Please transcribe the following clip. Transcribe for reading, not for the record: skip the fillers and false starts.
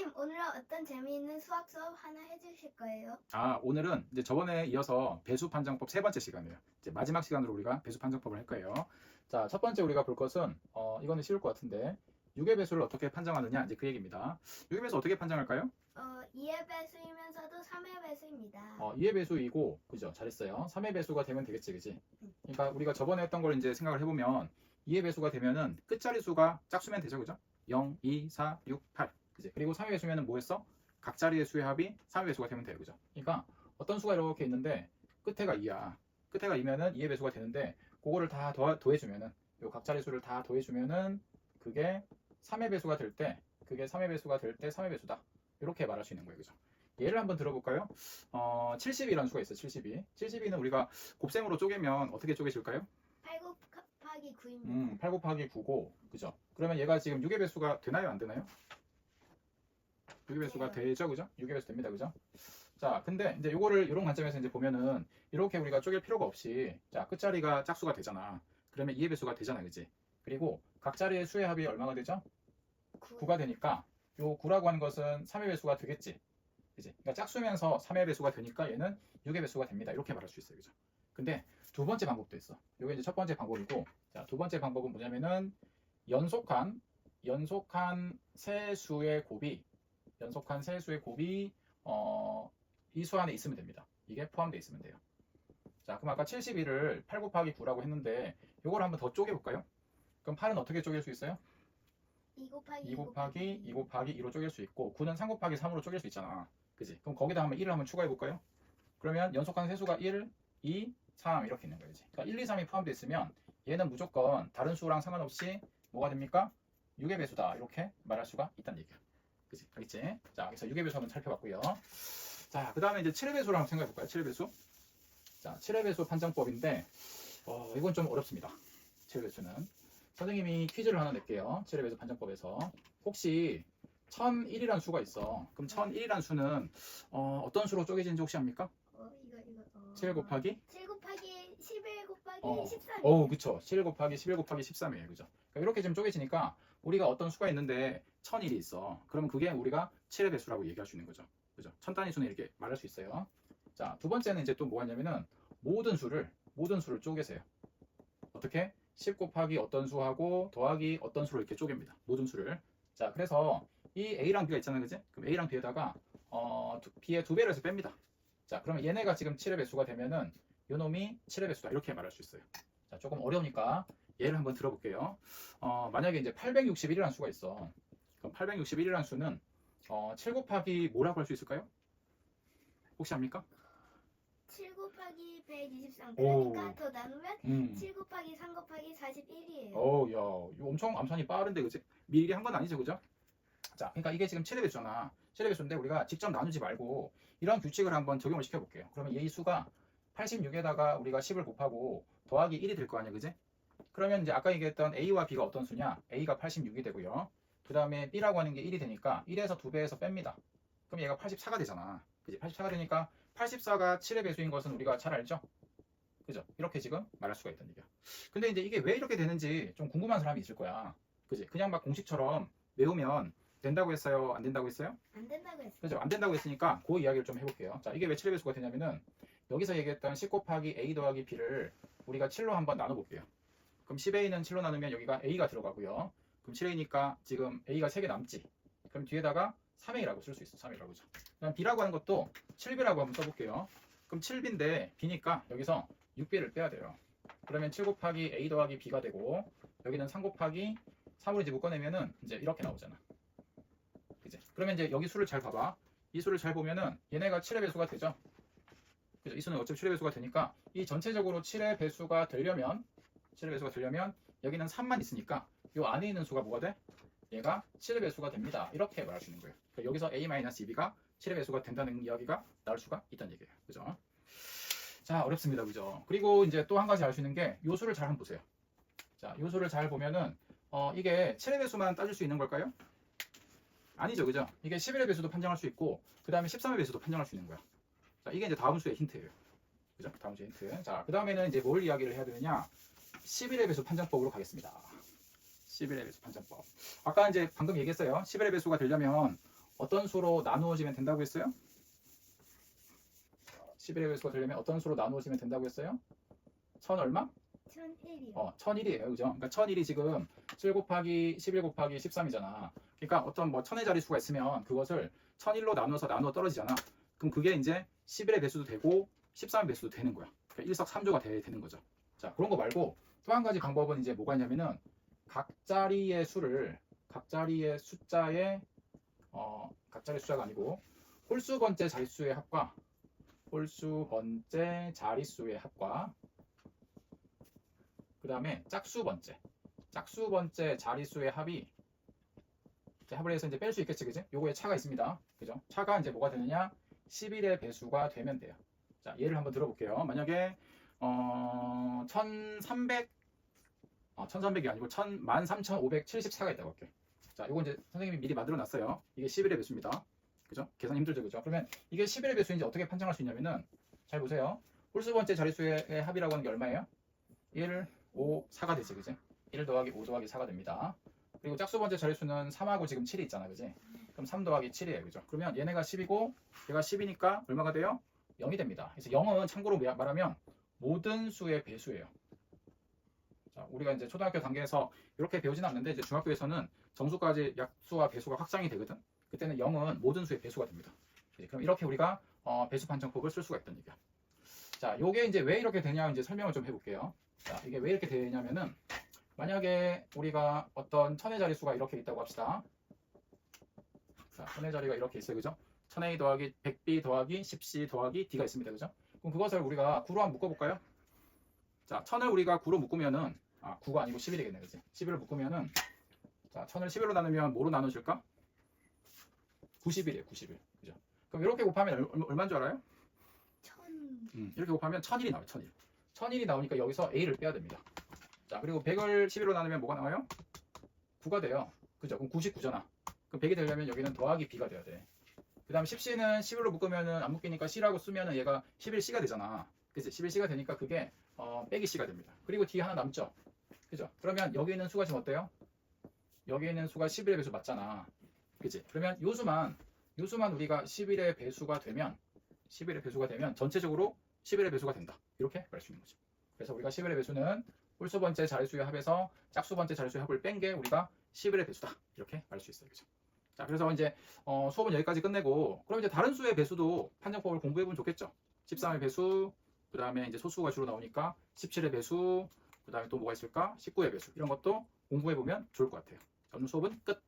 선생님, 오늘은 어떤 재미있는 수학 수업 하나 해주실 거예요? 오늘은 이제 저번에 이어서 배수 판정법 세 번째 시간이에요. 이제 마지막 시간으로 우리가 배수 판정법을 할 거예요. 자, 첫 번째 우리가 볼 것은 이거는 쉬울 것 같은데 6의 배수를 어떻게 판정하느냐 이제 그 얘기입니다. 6의 배수 어떻게 판정할까요? 2의 배수이면서도 3의 배수입니다. 2의 배수이고, 그죠? 잘했어요. 3의 배수가 되면 되겠지, 그지? 그러니까 우리가 저번에 했던 걸 이제 생각을 해보면 2의 배수가 되면은 끝자리 수가 짝수면 되죠, 그죠? 0, 2, 4, 6, 8. 그지? 그리고 3의 배수면은 뭐 했어? 각 자리의 수의 합이 3의 배수가 되면 돼요, 그죠? 그러니까 어떤 수가 이렇게 있는데 끝에가 2야. 끝에가 2면은 2의 배수가 되는데 그거를 다 더해주면은 요 각 자리 수를 다 더해주면은 그게 3의 배수가 될 때, 그게 3의 배수가 될 때 3의 배수다. 이렇게 말할 수 있는 거예요, 그죠? 예를 한번 들어볼까요? 72라는 수가 있어요. 72. 72는 우리가 곱셈으로 쪼개면 어떻게 쪼개질까요? 8 곱하기 9입니다. 8 곱하기 9고, 그죠? 그러면 얘가 지금 6의 배수가 되나요? 안 되나요? 6의 배수가 되죠, 그죠? 6의 배수 됩니다, 그죠? 자, 근데 이제 요거를 이런 관점에서 이제 보면은 이렇게 우리가 쪼갤 필요가 없이, 자, 끝자리가 짝수가 되잖아. 그러면 2의 배수가 되잖아, 그지? 그리고 각 자리의 수의 합이 얼마가 되죠? 9가 되니까 요 9라고 하는 것은 3의 배수가 되겠지. 그지? 그러니까 짝수면서 3의 배수가 되니까 얘는 6의 배수가 됩니다. 이렇게 말할 수 있어요. 그죠? 근데 두 번째 방법도 있어. 이게 이제 첫 번째 방법이고, 자, 두 번째 방법은 뭐냐면은 연속한 세수의 곱이 이 수 안에 있으면 됩니다. 이게 포함되어 있으면 돼요. 자, 그럼 아까 72를 8 곱하기 9라고 했는데 이걸 한번 더 쪼개볼까요? 그럼 8은 어떻게 쪼갤 수 있어요? 2 곱하기 2 곱하기 2 곱하기 2로 쪼갤 수 있고 9는 3 곱하기 3으로 쪼갤 수 있잖아. 그지? 그럼 거기다 한번 1을 한번 추가해 볼까요? 그러면 연속한 세수가 1, 2, 3 이렇게 있는 거지. 그러니까 1, 2, 3이 포함되어 있으면 얘는 무조건 다른 수랑 상관없이 뭐가 됩니까? 6의 배수다. 이렇게 말할 수가 있다는 얘기야. 그지? 알겠지? 자, 그래서 6의 배수 한번 살펴봤고요. 자, 그 다음에 이제 7의 배수를 한번 생각해 볼까요? 7의 배수. 자, 7의 배수 판정법인데 이건 좀 어렵습니다. 7의 배수는. 선생님이 퀴즈를 하나 낼게요. 7의 배수 판정법에서. 혹시 1001이라는 수가 있어. 그럼 1001이라는 수는 어떤 수로 쪼개지는지 혹시 압니까? 7 곱하기? 7 곱하기 11 곱하기 13. 그쵸. 7 곱하기 11 곱하기 13이에요. 그죠? 그러니까 이렇게 좀 쪼개지니까 우리가 어떤 수가 있는데 1001이 있어. 그러면 그게 우리가 7의 배수라고 얘기할 수 있는 거죠. 그죠? 천 단위 수는 이렇게 말할 수 있어요. 자, 두 번째는 이제 또 뭐가 있냐면은 모든 수를 쪼개세요. 어떻게? 10 곱하기 어떤 수하고 더하기 어떤 수를 이렇게 쪼갭니다. 모든 수를. 자, 그래서 이 A랑 B가 있잖아요. 그지? 그럼 A랑 B에다가 B의 2배를 해서 뺍니다. 자, 그러면 얘네가 지금 7의 배수가 되면은 요 놈이 7의 배수다. 이렇게 말할 수 있어요. 자, 조금 어려우니까 예를 한번 들어볼게요. 만약에 이제 861이라는 수가 있어. 그럼 861이라는 수는 7 곱하기 뭐라고 할 수 있을까요? 혹시 압니까? 7 곱하기 123. 그러니까 더 나누면 7 곱하기 3 곱하기 41이에요. 야, 이거 엄청 암산이 빠른데, 그지? 미리 한 건 아니죠, 그죠? 자, 그러니까 이게 지금 7의 배수잖아. 7의 배수인데 우리가 직접 나누지 말고 이런 규칙을 한번 적용을 시켜볼게요. 그러면 이 수가 86에다가 우리가 10을 곱하고 더하기 1이 될 거 아니야, 그지? 그러면 이제 아까 얘기했던 A와 B가 어떤 수냐? A가 86이 되고요. 그 다음에 B라고 하는 게 1이 되니까 1에서 2배에서 뺍니다. 그럼 얘가 84가 되잖아. 그지? 84가 되니까 84가 7의 배수인 것은 우리가 잘 알죠? 그죠? 이렇게 지금 말할 수가 있다는 얘기야. 근데 이제 이게 왜 이렇게 되는지 좀 궁금한 사람이 있을 거야. 그지? 그냥 막 공식처럼 외우면 된다고 했어요? 안 된다고 했어요? 안 된다고 했어요. 그죠? 안 된다고 했으니까 그 이야기를 좀 해볼게요. 자, 이게 왜 7의 배수가 되냐면은 여기서 얘기했던 10 곱하기 A 더하기 B를 우리가 7로 한번 나눠볼게요. 그럼 10A는 7로 나누면 여기가 A가 들어가고요. 그럼 7A니까 지금 A가 3개 남지. 그럼 뒤에다가 3A라고 쓸 수 있어. 3A라고 죠. 그럼 B라고 하는 것도 7B라고 한번 써볼게요. 그럼 7B인데 B니까 여기서 6B를 빼야 돼요. 그러면 7 곱하기 A 더하기 B가 되고 여기는 3 곱하기 3으로 이제 묶어내면은 이제 이렇게 나오잖아. 그지? 그러면 이제 여기 수를 잘 봐봐. 이 수를 잘 보면은 얘네가 7의 배수가 되죠. 그죠? 이 수는 어차피 7의 배수가 되니까 이 전체적으로 7의 배수가 되려면 여기는 3만 있으니까 이 안에 있는 수가 뭐가 돼? 얘가 7의 배수가 됩니다. 이렇게 말할 수 있는 거예요. 그러니까 여기서 A-2B가 7의 배수가 된다는 이야기가 나올 수가 있다는 얘기예요. 그죠? 자, 어렵습니다. 그죠? 그리고 이제 또 한 가지 알 수 있는 게 요 수를 잘 한번 보세요. 자, 요 수를 잘 보면은 이게 7의 배수만 따질 수 있는 걸까요? 아니죠, 그죠? 이게 11의 배수도 판정할 수 있고 그 다음에 13의 배수도 판정할 수 있는 거야. 자, 이게 이제 다음 수의 힌트예요. 그죠? 다음 수의 힌트. 자, 그 다음에는 이제 뭘 이야기를 해야 되느냐? 11의 배수 판정법으로 가겠습니다. 11의 배수 판정법. 아까 이제 방금 얘기했어요. 11의 배수가 되려면 어떤 수로 나누어지면 된다고 했어요? 11의 배수가 되려면 어떤 수로 나누어지면 된다고 했어요? 1000 얼마? 1001이요. 1001이에요. 그죠? 그러니까 1001이 지금 7 곱하기 11 곱하기 13이잖아. 그러니까 어떤 뭐 1000의 자릿수가 있으면 그것을 1001로 나누어 떨어지잖아. 그럼 그게 이제 11의 배수도 되고 13의 배수도 되는 거야. 그러니까 일석삼조가 되는 거죠. 자, 그런 거 말고 또 한 가지 방법은 이제 뭐가 있냐면은 각자리의 숫자의 각자리 숫자가 아니고 홀수 번째 자릿수의 합과 홀수 번째 자릿수의 합과 그 다음에 짝수 번째 자릿수의 합이 이제 합을 해서 이제 뺄 수 있겠지, 그지? 요거에 차가 있습니다. 그죠? 차가 이제 뭐가 되느냐? 11의 배수가 되면 돼요. 자, 예를 한번 들어볼게요. 만약에 1300이 아니고 13,574가 있다고 할게요. 자, 요거 이제 선생님이 미리 만들어 놨어요. 이게 11의 배수입니다. 그죠? 계산 힘들죠, 그죠? 그러면 이게 11의 배수인지 어떻게 판정할 수 있냐면은 잘 보세요. 홀수 번째 자릿수의 합이라고 하는 게 얼마예요? 1, 5, 4가 되지, 그지? 1 더하기 5 더하기 4가 됩니다. 그리고 짝수 번째 자릿수는 3하고 지금 7이 있잖아, 그지? 그럼 3 더하기 7이에요, 그죠? 그러면 얘네가 10이고 얘가 10이니까 얼마가 돼요? 0이 됩니다. 그래서 0은 참고로 말하면 모든 수의 배수예요. 자, 우리가 이제 초등학교 단계에서 이렇게 배우지는 않는데 이제 중학교에서는 정수까지 약수와 배수가 확장이 되거든. 그때는 0은 모든 수의 배수가 됩니다. 그럼 이렇게 우리가 배수 판정법을 쓸 수가 있다는 얘기야. 자, 요게 이제 왜 이렇게 되냐 이제 설명을 좀 해볼게요. 자, 이게 왜 이렇게 되냐면은 만약에 우리가 어떤 천의 자릿수가 이렇게 있다고 합시다. 자, 천의 자리가 이렇게 있어요, 그죠? 1000A 더하기 100B 더하기 10C 더하기 D가 있습니다, 그죠? 그럼 그것을 우리가 9로 한번 묶어볼까요? 자, 1000을 우리가 9로 묶으면은 9가 아니고 11이겠네, 그지? 11을 묶으면은 자, 1000을 11로 나누면 뭐로 나눠질까? 91이에요, 91. 그죠? 그럼 이렇게 곱하면 얼마인 줄 알아요? 1000. 이렇게 곱하면 1001이 나와요, 1001. 1001이 나오니까 여기서 A를 빼야 됩니다. 자, 그리고 100을 11로 나누면 뭐가 나와요? 9가 돼요. 그죠? 그럼 99잖아. 그럼 100이 되려면 여기는 더하기 B가 돼야 돼. 그 다음 10C는 11로 묶으면은 안 묶이니까 C라고 쓰면은 얘가 11C가 되잖아. 그치? 11C가 되니까 그게 빼기 C가 됩니다. 그리고 뒤에 하나 남죠? 그죠? 그러면 여기 있는 수가 지금 어때요? 여기 있는 수가 11의 배수 맞잖아. 그치? 그러면 요 수만 우리가 11의 배수가 되면 전체적으로 11의 배수가 된다. 이렇게 말 수 있는 거죠. 그래서 우리가 11의 배수는 홀수 번째 자릿수의 합에서 짝수 번째 자릿수의 합을 뺀 게 우리가 11의 배수다. 이렇게 말 수 있어요. 그죠? 자, 그래서 이제 수업은 여기까지 끝내고 그럼 이제 다른 수의 배수도 판정법을 공부해보면 좋겠죠. 13의 배수, 그 다음에 이제 소수가 주로 나오니까 17의 배수, 그 다음에 또 뭐가 있을까? 19의 배수 이런 것도 공부해보면 좋을 것 같아요. 자, 오늘 수업은 끝.